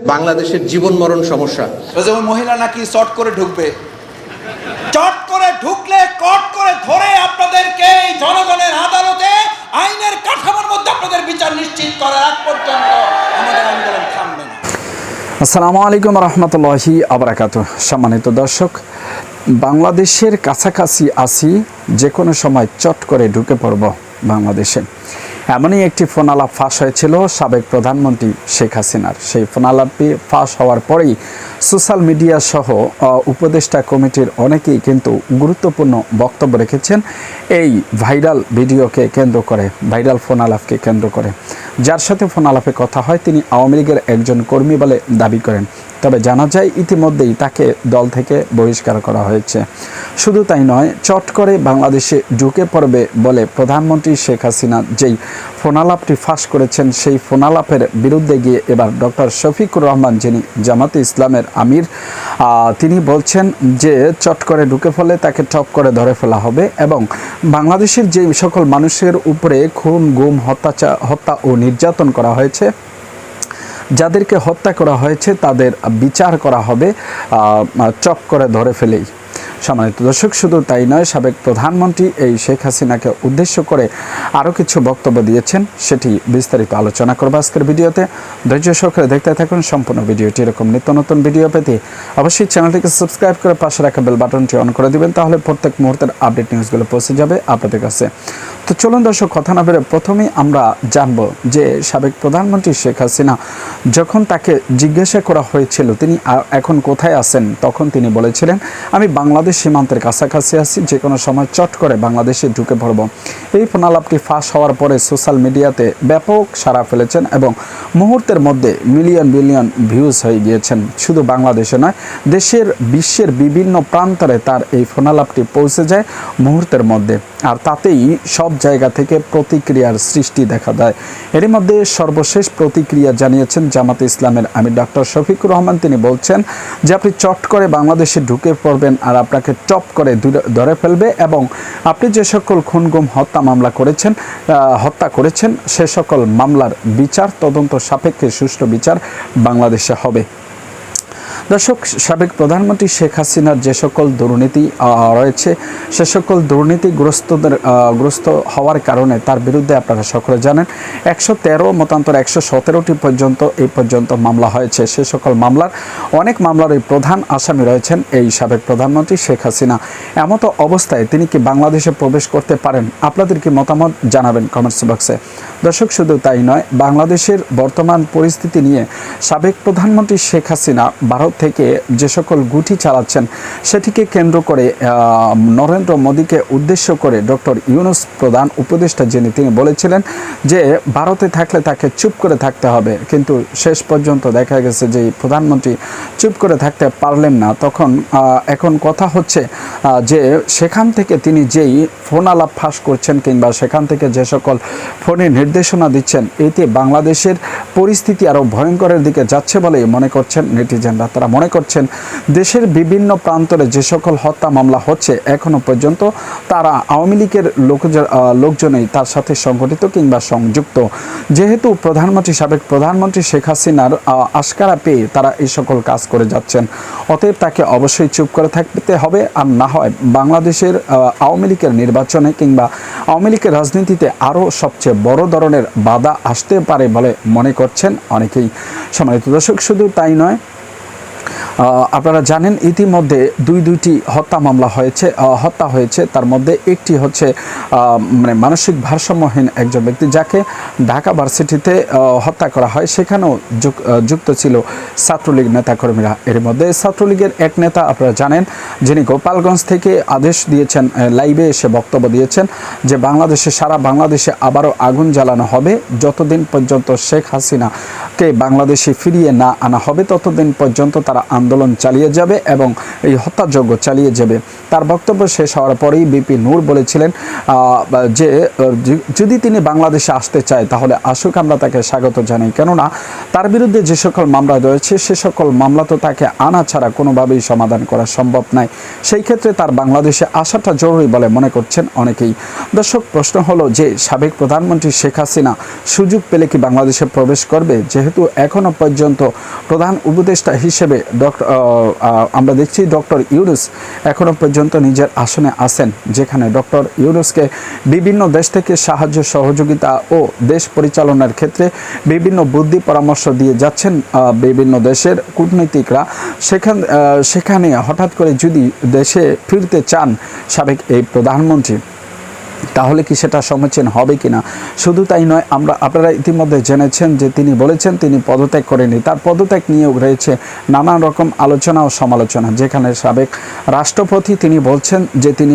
বাংলাদেশের জীবন মরণ সমস্যা। ওই মহিলা নাকি চট করে ঢুকবে, চট করে ঢুকলে কট করে ধরে আপনাদেরকে এই জনগণের আদালতে আইনের কাঠামোর মধ্যে আপনাদের বিচার নিশ্চিত করার আগ পর্যন্ত আমাদের আন্দোলন থামবে না। আসসালামু আলাইকুম রহমতুল্লাহি আবরাকাতুহ। সম্মানিত দর্শক, বাংলাদেশের কাছাকাছি আসি, যে কোনো সময় চট করে ঢুকে পড়ব বাংলাদেশে, এমনই একটি ফোন আলাপ ফাঁস হয়েছিল সাবেক প্রধানমন্ত্রী শেখ হাসিনার। সেই ফোন আলাপটি ফাঁস হওয়ার পরেই সোশ্যাল মিডিয়া সহ উপদেষ্টা কমিটির অনেকেই কিন্তু গুরুত্বপূর্ণ বক্তব্য রেখেছেন এই ভাইরাল ভিডিওকে কেন্দ্র করে, ভাইরাল ফোন আলাপকে কেন্দ্র করে। যার সাথে ফোন আলাপে কথা হয় তিনি আওয়ামী লীগের একজন কর্মী বলে দাবি করেন, তবে জানা যায় ইতিমধ্যেই তাকে দল থেকে বহিষ্কার করা হয়েছে। শুধু তাই নয়, চট করে বাংলাদেশে ঢুকে পড়বে বলে প্রধানমন্ত্রী শেখ হাসিনা যেই ফোন আলাপটি ফাঁস করেছেন, সেই ফোন আলাপের বিরুদ্ধে গিয়ে এবার ডক্টর শফিকুর রহমান, যিনি জামাতে ইসলামের আমির, তিনি বলছেন যে চট করে ঢুকে ফেলে তাকে টপ করে ধরে ফেলা হবে এবং বাংলাদেশের যে সকল মানুষের উপরে খুন, গুম, হত্যা ও নির্যাতন করা হয়েছে, যাদেরকে হত্যা করা হয়েছে তাদের বিচার করা হবে চপ করে ধরে ফেলেই। সম্মানিত দর্শক, শুধু তাই নয়, সাবেক প্রধানমন্ত্রী এই শেখ হাসিনাকে উদ্দেশ্য করে আরও কিছু বক্তব্য দিয়েছেন, সেটি বিস্তারিত আলোচনা করব আজকের ভিডিওতে। ধৈর্য সহকারে দেখতে থাকুন সম্পূর্ণ ভিডিওটি। এরকম নিত্য নতুন ভিডিও পেতে অবশ্যই চ্যানেলটিকে সাবস্ক্রাইব করে পাশে রাখা বেল বাটনটি অন করে দিবেন, তাহলে প্রত্যেক মুহূর্তের আপডেট নিউজগুলো পৌঁছে যাবে আপনাদের কাছে। তো চলুন দর্শক, কথা না বেরো প্রথমেই আমরা জানব যে সাবেক প্রধানমন্ত্রী শেখ হাসিনা যখন তাকে জিজ্ঞাসা করা হয়েছিল তিনি এখন কোথায় আছেন, তখন তিনি বলেছিলেন, আমি বাংলাদেশ সীমান্তের কাছাকাছি আছি, যে কোনো সময় চট করে বাংলাদেশে ঢুকে পড়ব। এই ফোন আলাপটি ফাঁস হওয়ার পরে সোশ্যাল মিডিয়াতে ব্যাপক সাড়া ফেলেছেন এবং মুহূর্তের মধ্যে মিলিয়ন বিলিয়ন ভিউজ হয়ে গিয়েছেন। শুধু বাংলাদেশে নয়, দেশের বিশ্বের বিভিন্ন প্রান্তরে তার এই ফোন আলাপটি পৌঁছে যায় মুহূর্তের মধ্যে, আর তাতেই সব জায়গা থেকে প্রতিক্রিয়ার সৃষ্টি দেখা দেয়। এরই মধ্যে সর্বশেষ প্রতিক্রিয়া জানিয়েছেন জামাতে ইসলামের আমির ডক্টর শফিকুর রহমান। তিনি বলছেন যে আপনি চট করে বাংলাদেশে ঢুকে পড়বেন আর আপনাকে টপ করে ধরে ফেলবে এবং আপনি যে সকল খুন, গুম, হত্যা করেছেন সে সকল মামলার বিচার, তদন্ত সাপেক্ষে সুষ্ঠু বিচার বাংলাদেশে হবে। দর্শক, সাবেক প্রধানমন্ত্রী শেখ হাসিনার যে সকল দুর্নীতি রয়েছে, সে সকল গ্রস্ত হওয়ার কারণে তার বিরুদ্ধে আপনারা সকলে জানেন 113 মতান্তর 117টি পর্যন্ত এই পর্যন্ত মামলা হয়েছে। সে সকল অনেক মামলার এই প্রধান আসামি রয়েছেন এই সাবেক প্রধানমন্ত্রী শেখ হাসিনা। এমতো অবস্থায় তিনি কি বাংলাদেশে প্রবেশ করতে পারেন? আপনাদের কি মতামত জানাবেন কমেন্টস বক্সে। দর্শক, শুধু তাই নয়, বাংলাদেশের বর্তমান পরিস্থিতি নিয়ে সাবেক প্রধানমন্ত্রী শেখ হাসিনা ভারত থেকে যে সকল গুটি চালাচ্ছেন, সেটিকে কেন্দ্র করে নরেন্দ্র মোদীকে উদ্দেশ্য করে ডক্টর ইউনূস প্রধান উপদেষ্টা তিনি বলেছিলেন যে ভারতে থাকলে তাকে চুপ করে থাকতে হবে, কিন্তু শেষ পর্যন্ত দেখা গেছে যে প্রধানমন্ত্রী চুপ করে থাকতে পারলেন না। এখন কথা হচ্ছে যে সেখান থেকে তিনি যেই ফোন আলাপ ফাঁস করছেন কিংবা সেখান থেকে যে সকল ফোনে নির্দেশনা দিচ্ছেন, এতে বাংলাদেশের পরিস্থিতি আরও ভয়ঙ্করের দিকে যাচ্ছে বলেই মনে করছেন নেটিজেনরা। তারা মনে করছেন দেশের বিভিন্ন প্রান্তরে যে সকল হত্যা মামলা হচ্ছে, এখনো পর্যন্ত তারা আওয়ামী লীগের লোকজনই তার সাথে সংগঠিত কিংবা সংযুক্ত। যেহেতু সাবেক প্রধানমন্ত্রী শেখ হাসিনার আশকারা পেয়ে তারা এই সকল কাজ করে যাচ্ছেন, অতএব তাকে অবশ্যই চুপ করে থাকতে হবে, আর না হয় বাংলাদেশের আওয়ামী লীগের নির্বাচনে কিংবা আওয়ামী লীগের রাজনীতিতে আরও সবচেয়ে বড় ধরনের বাধা আসতে পারে বলে মনে করছেন অনেকেই। সম্মানিত দর্শক, শুধু তাই নয়, আপনারা জানেন ইতিমধ্যে দুইটি হত্যা হয়েছে। তার মধ্যে একটি হচ্ছে মানসিক ভারসাম্যহীন একজন ব্যক্তি, যাকে ঢাকা ভার্সিটিতে হত্যা করা হয়। সেখানেও যুক্ত ছিল ছাত্রলীগ নেতাকর্মীরা। এর মধ্যে ছাত্রলীগের এক নেতা আপনারা জানেন, যিনি গোপালগঞ্জ থেকে আদেশ দিয়েছেন, লাইভে এসে বক্তব্য দিয়েছেন যে সারা বাংলাদেশে আবারও আগুন জ্বালানো হবে, যতদিন পর্যন্ত শেখ হাসিনাকে বাংলাদেশে ফিরিয়ে না আনা হবে ততদিন পর্যন্ত তারা আন্দোলন আন্দোলন চালিয়ে যাবে এবং এই হত্যাযজ্ঞ চালিয়ে যাবে। তার বক্তব্য শেষ হওয়ার পরেই বিপি নূর বলেছিলেন যে যদি তিনি বাংলাদেশে আসতে চায় তাহলে আসুক, আমরা তাকে স্বাগত জানাই, কেননা তার বিরুদ্ধে যে সকল মামলা রয়েছে সে সকল মামলা তো তাকে আনা ছাড়া কোনোভাবেই সমাধান করা সম্ভব নয়। সেই ক্ষেত্রে তার বাংলাদেশে আসাটা জরুরি বলে মনে করছেন অনেকেই। দর্শক, প্রশ্ন হলো যে সাবেক প্রধানমন্ত্রী শেখ হাসিনা সুযোগ পেলে কি বাংলাদেশে প্রবেশ করবে? যেহেতু এখনো পর্যন্ত প্রধান উপদেষ্টা হিসেবে আমরা দেখছি ডক্টর ইউনূস এখনো পর্যন্ত নিজের আসনে আছেন, যেখানে ডক্টর ইউনূসকে বিভিন্ন দেশ থেকে সাহায্য সহযোগিতা ও দেশ পরিচালনার ক্ষেত্রে বিভিন্ন বুদ্ধি পরামর্শ দিয়ে যাচ্ছেন বিভিন্ন দেশের কূটনীতিকরা। সেখানে হঠাৎ করে যদি দেশে ফিরতে চান সাবেক এই প্রধানমন্ত্রী, তাহলে কি সেটা সমীচীন হবে কিনা? শুধু তাই নয়, আপনারা ইতিমধ্যে জেনেছেন যে তিনি বলেছেন তিনি পদত্যাগ করেনি। তার পদত্যাগ নিয়েও রয়েছে নানান রকম আলোচনা ও সমালোচনা, যেখানে সাবেক রাষ্ট্রপতি তিনি বলছেন যে তিনি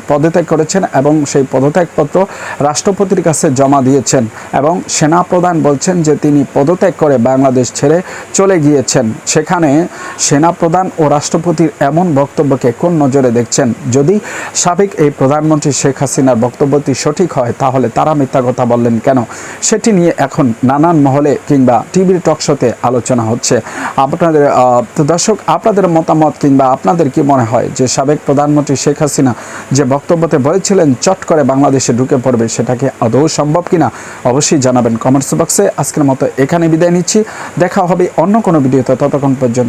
পদত্যাগ করেছেন এবং সেই পদত্যাগপত্র রাষ্ট্রপতির কাছে জমা দিয়েছেন, এবং সেনাপ্রধান বলছেন যে তিনি পদত্যাগ করে বাংলাদেশ ছেড়ে চলে গিয়েছেন। সেখানে সেনাপ্রধান ও রাষ্ট্রপতির এমন বক্তব্যকে কোন নজরে দেখছেন? যদি সাবেক এই প্রধানমন্ত্রী শেখ হাসিনার বক্তব্যটি সঠিক হয় তাহলে তারা মিথ্যা কথা বললেন কেন? সেটি নিয়ে এখন নানান মহলে কিংবা টিভির টকশোতে আলোচনা হচ্ছে। আপনাদের তো দর্শক, আপনাদের মতামত কিংবা আপনাদের কি মনে হয় যে সাবেক প্রধানমন্ত্রী শেখ হাসিনা যে বক্তব্যতে বলেছিলেন চট করে বাংলাদেশে ঢুকে পড়বে, সেটা কি আদৌ সম্ভব কিনা? অবশ্যই জানাবেন কমেন্টস বক্সে। আজকের মতো এখানে বিদায় নিচ্ছি, দেখা হবে অন্য কোনো ভিডিওতে। ততক্ষণ পর্যন্ত